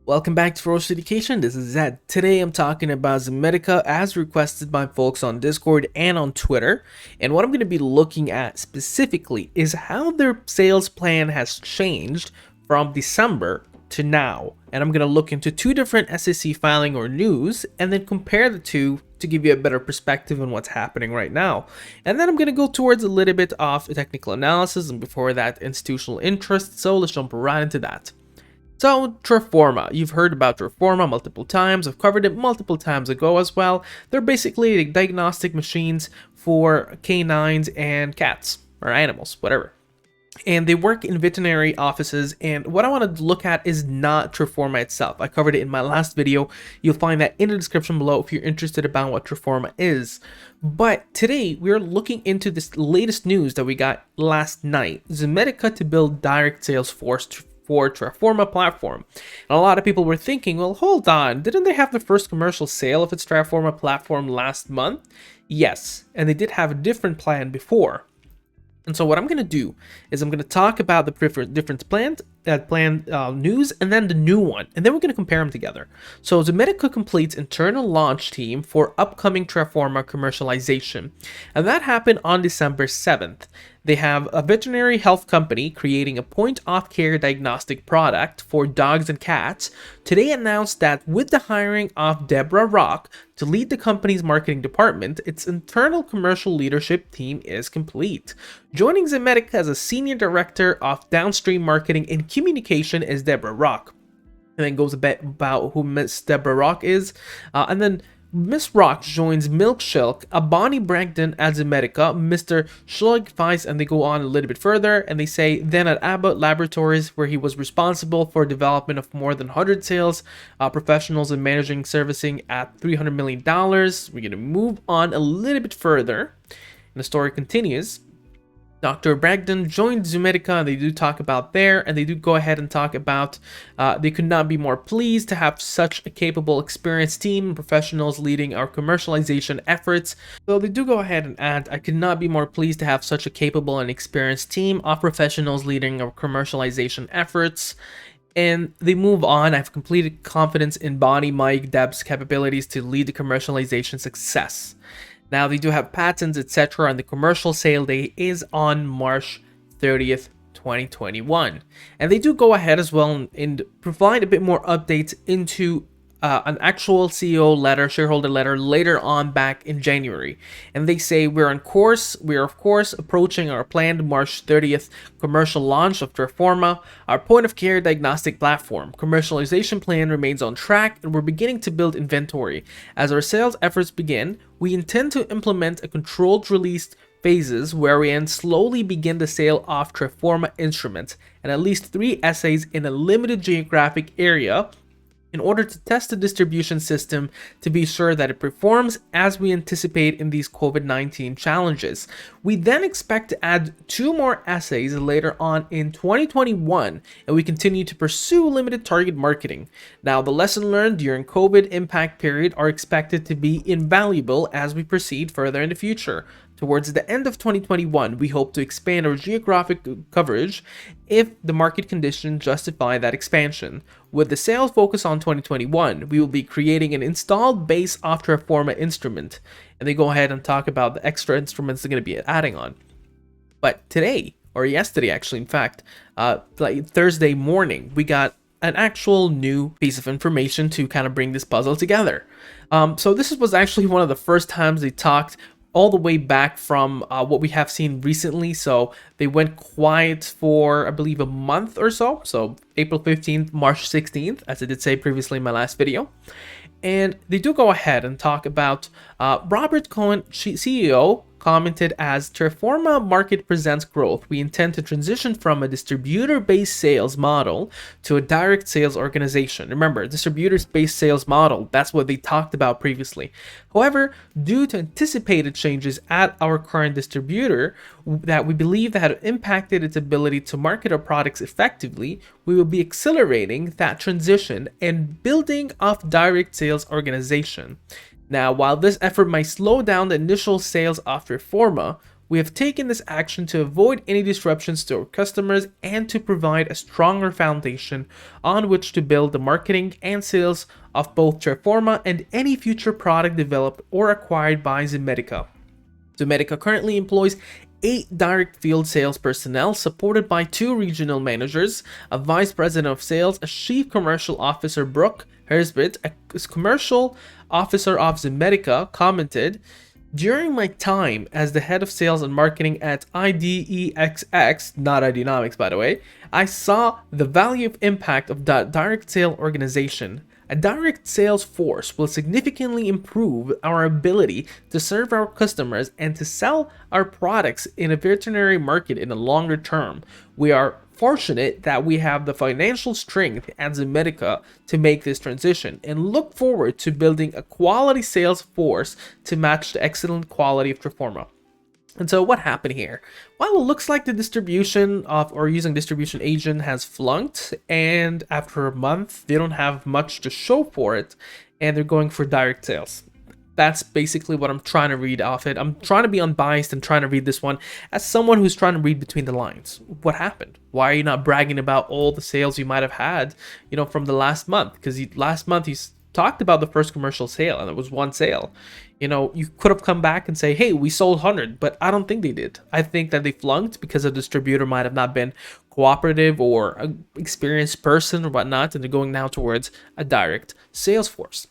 Welcome back to Ferocious Education. This is Zed. Today I'm talking about Zomedica as requested by folks on Discord and on Twitter. And what I'm going to be looking at specifically is how their sales plan has changed from December to now. And I'm going to look into two different SEC filing or news and then compare the two to give you a better perspective on what's happening right now. And then I'm going to go towards a little bit of technical analysis and before that institutional interest. So let's jump right into that. So, Treforma. You've heard about Treforma multiple times. I've covered it multiple times ago as well. They're basically diagnostic machines for canines and cats, or animals, whatever. And they work in veterinary offices, and what I want to look at is not Treforma itself. I covered it in my last video. You'll find that in the description below if you're interested about what Treforma is. But today, we're looking into this latest news that we got last night. Zomedica to build direct sales force for Treforma platform. And a lot of people were thinking, well, hold on, didn't they have the first commercial sale of its Treforma platform last month? Yes, and they did have a different plan before. And so what I'm going to do is I'm going to talk about the different plan news and then the new one, and then we're going to compare them together. So Zomedica completes internal launch team for upcoming Treforma commercialization, and that happened on December 7th. They have a veterinary health company creating a point-of-care diagnostic product for dogs and cats. Today announced that with the hiring of Deborah Rock to lead the company's marketing department, its internal commercial leadership team is complete. Joining Zomedica as a senior director of downstream marketing and communication is Deborah Rock. And then goes a bit about who Miss Deborah Rock is. And then Miss Rock joins Milkshilk, Bonnie Bragdon at Zomedica, Mr. Schlegfeis, and they go on a little bit further, and they say, then at Abbott Laboratories, where he was responsible for development of more than 100 sales professionals and managing servicing at $300 million. We're going to move on a little bit further, and the story continues. Dr. Bragdon joined Zomedica, and they do talk about there, and they do go ahead and talk about they could not be more pleased to have such a capable, experienced team and professionals leading our commercialization efforts. So they do go ahead and add, I could not be more pleased to have such a capable and experienced team of professionals leading our commercialization efforts. And they move on. I have complete confidence in Bonnie, Mike, Deb's capabilities to lead the commercialization success. Now, they do have patents, etc., and the commercial sale date is on March 30th, 2021. And they do go ahead as well and provide a bit more updates into an actual CEO letter, shareholder letter later on back in January. And they say we're on course. We are, of course, approaching our planned March 30th commercial launch of Treforma, our point-of-care diagnostic platform. Commercialization plan remains on track, and we're beginning to build inventory. As our sales efforts begin, we intend to implement a controlled release phases where we slowly begin the sale of Treforma instruments and at least 3 assays in a limited geographic area in order to test the distribution system to be sure that it performs as we anticipate in these COVID-19 challenges. We then expect to add 2 more assays later on in 2021, and we continue to pursue limited target marketing. Now, the lesson learned during COVID impact period are expected to be invaluable as we proceed further in the future. Towards the end of 2021, we hope to expand our geographic coverage if the market conditions justify that expansion. With the sales focus on 2021, we will be creating an installed base of Treforma instrument, and they go ahead and talk about the extra instruments they're going to be adding on. But today, or yesterday actually, in fact, like Thursday morning, we got an actual new piece of information to kind of bring this puzzle together. So this was actually one of the first times they talked all the way back from what we have seen recently. So they went quiet for, I believe, a month or so. So April 15th, March 16th, as I did say previously in my last video. And they do go ahead and talk about Robert Cohen, CEO, commented as Treforma market presents growth. We intend to transition from a distributor-based sales model to a direct sales organization. Remember, distributor-based sales model, that's what they talked about previously. However, due to anticipated changes at our current distributor that we believe that have impacted its ability to market our products effectively, we will be accelerating that transition and building of direct sales organization. Now, while this effort might slow down the initial sales of Treforma, We have taken this action to avoid any disruptions to our customers and to provide a stronger foundation on which to build the marketing and sales of both Terforma and any future product developed or acquired by Zomedica. Zomedica currently employs 8 direct field sales personnel supported by 2 regional managers, a vice president of sales, a chief commercial officer. Brooke Hersbit, a commercial officer of Zomedica, commented, "During my time as the head of sales and marketing at IDEXX, not Ideanomics by the way, I saw the value of impact of the direct sale organization. A direct sales force will significantly improve our ability to serve our customers and to sell our products in a veterinary market in the longer term. We are fortunate that we have the financial strength at Zomedica to make this transition and look forward to building a quality sales force to match the excellent quality of Terforma." And so what happened here? Well, it looks like the distribution of or using distribution agent has flunked, and after a month, they don't have much to show for it, and they're going for direct sales. That's basically what I'm trying to read off it. I'm trying to be unbiased and trying to read this one as someone who's trying to read between the lines. What happened? Why are you not bragging about all the sales you might have had, from the last month? Because last month you talked about the first commercial sale, and it was one sale. You could have come back and say, hey, we sold 100, but I don't think they did. I think that they flunked because a distributor might have not been cooperative or an experienced person or whatnot, and they're going now towards a direct sales force.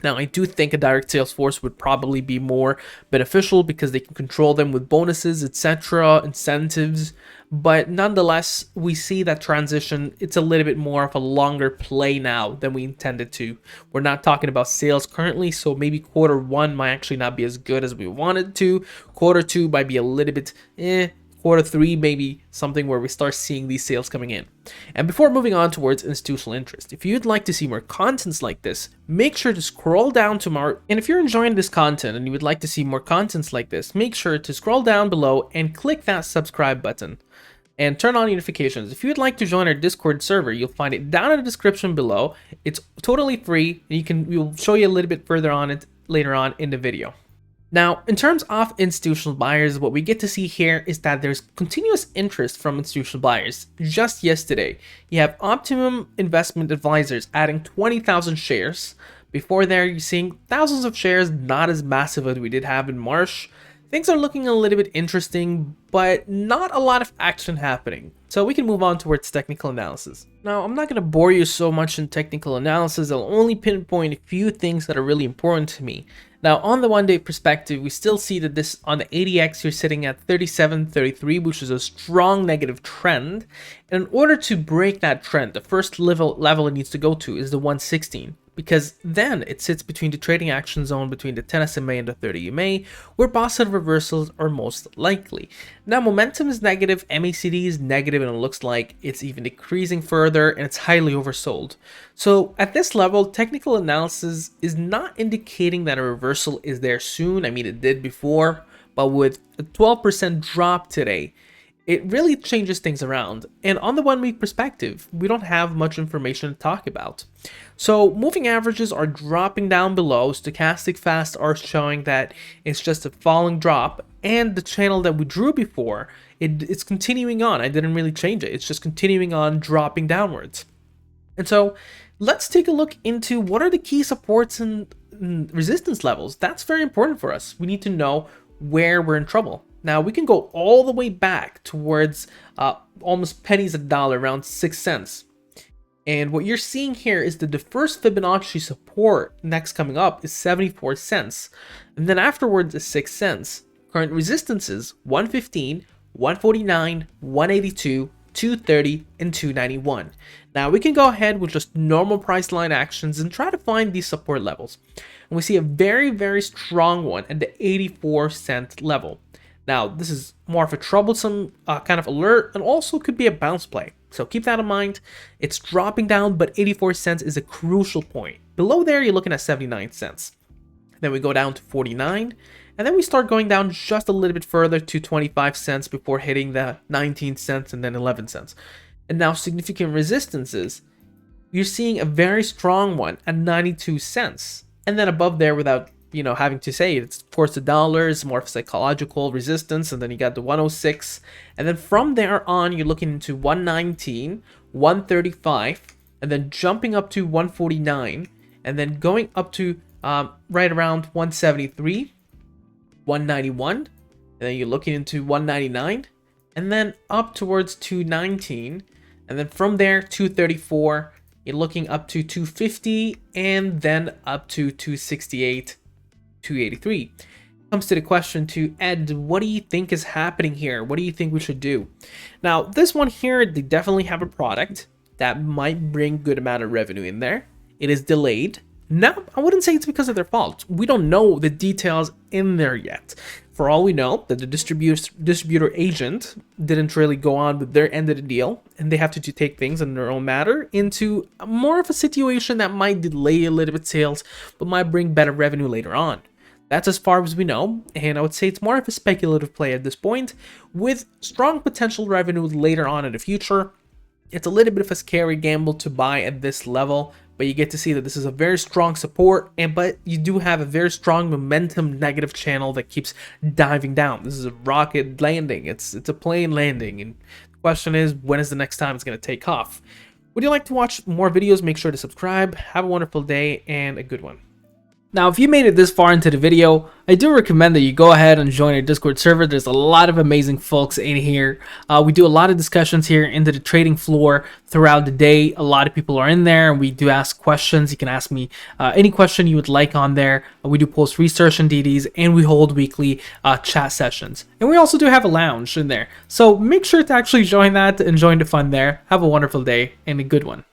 Now, I do think a direct sales force would probably be more beneficial because they can control them with bonuses, etc., incentives. But nonetheless, we see that transition, it's a little bit more of a longer play now than we intended to. We're not talking about sales currently, so maybe quarter 1 might actually not be as good as we wanted to. Quarter 2 might be a little bit Quarter 3 maybe something where we start seeing these sales coming in. And before moving on towards institutional interest, if you'd like to see more contents like this, make sure to scroll down to and if you're enjoying this content and you would like to see more contents like this, make sure to scroll down below and click that subscribe button and turn on notifications. If you'd like to join our Discord server, you'll find it down in the description below. It's totally free, and we'll show you a little bit further on it later on in the video. Now, in terms of institutional buyers, what we get to see here is that there's continuous interest from institutional buyers. Just yesterday, you have Optimum Investment Advisors adding 20,000 shares. Before there, you're seeing thousands of shares, not as massive as we did have in March. Things are looking a little bit interesting, but not a lot of action happening. So we can move on towards technical analysis. Now, I'm not going to bore you so much in technical analysis. I'll only pinpoint a few things that are really important to me. Now, on the one-day perspective, we still see that this on the ADX, you're sitting at 37.33, which is a strong negative trend. And in order to break that trend, the first level it needs to go to is the 116. Because then it sits between the trading action zone between the 10 SMA and the 30 EMA, where positive reversals are most likely. Now, momentum is negative, MACD is negative, and it looks like it's even decreasing further, and it's highly oversold. So at this level, technical analysis is not indicating that a reversal is there soon. I mean, it did before, but with a 12% drop today, it really changes things around. And on the 1 week perspective, we don't have much information to talk about. So moving averages are dropping down below. Stochastic fast are showing that it's just a falling drop, and the channel that we drew before, it's continuing on. I didn't really change it. It's just continuing on dropping downwards. And so let's take a look into what are the key supports and resistance levels. That's very important for us. We need to know where we're in trouble. Now, we can go all the way back towards almost pennies a dollar, around 6 cents. And what you're seeing here is that the first Fibonacci support next coming up is 74 cents. And then afterwards is 6 cents. Current resistances, 115, 149, 182, 230, and 291. Now, we can go ahead with just normal price line actions and try to find these support levels. And we see a very, very strong one at the 84 cent level. Now, this is more of a troublesome kind of alert, and also could be a bounce play. So keep that in mind. It's dropping down, but 84 cents is a crucial point. Below there, you're looking at 79 cents. Then we go down to 49, and then we start going down just a little bit further to 25 cents before hitting the 19 cents and then 11 cents. And now significant resistances, you're seeing a very strong one at 92 cents. And then above there, without having to say. It's of course the dollars, more of psychological resistance, and then you got the 106, and then from there on you're looking into 119, 135, and then jumping up to 149, and then going up to right around 173, 191, and then you're looking into 199, and then up towards 219, and then from there 234, you're looking up to 250, and then up to 268, 283. Comes to the question to Ed, what do you think is happening here? What do you think we should do? Now, this one here, they definitely have a product that might bring good amount of revenue in there. It is delayed. Now, I wouldn't say it's because of their fault. We don't know the details in there yet. For all we know, that the distributor agent didn't really go on with their end of the deal, and they have to take things in their own matter into more of a situation that might delay a little bit sales, but might bring better revenue later on. That's as far as we know, and I would say it's more of a speculative play at this point, with strong potential revenue later on in the future. It's a little bit of a scary gamble to buy at this level, but you get to see that this is a very strong support, but you do have a very strong momentum negative channel that keeps diving down. This is a rocket landing. It's a plane landing, and the question is, when is the next time it's going to take off? Would you like to watch more videos? Make sure to subscribe. Have a wonderful day and a good one. Now, if you made it this far into the video, I do recommend that you go ahead and join our Discord server. There's a lot of amazing folks in here. We do a lot of discussions here into the trading floor throughout the day. A lot of people are in there, and we do ask questions. You can ask me any question you would like on there. We do post research and DDs, and we hold weekly chat sessions. And we also do have a lounge in there. So make sure to actually join that and join the fun there. Have a wonderful day and a good one.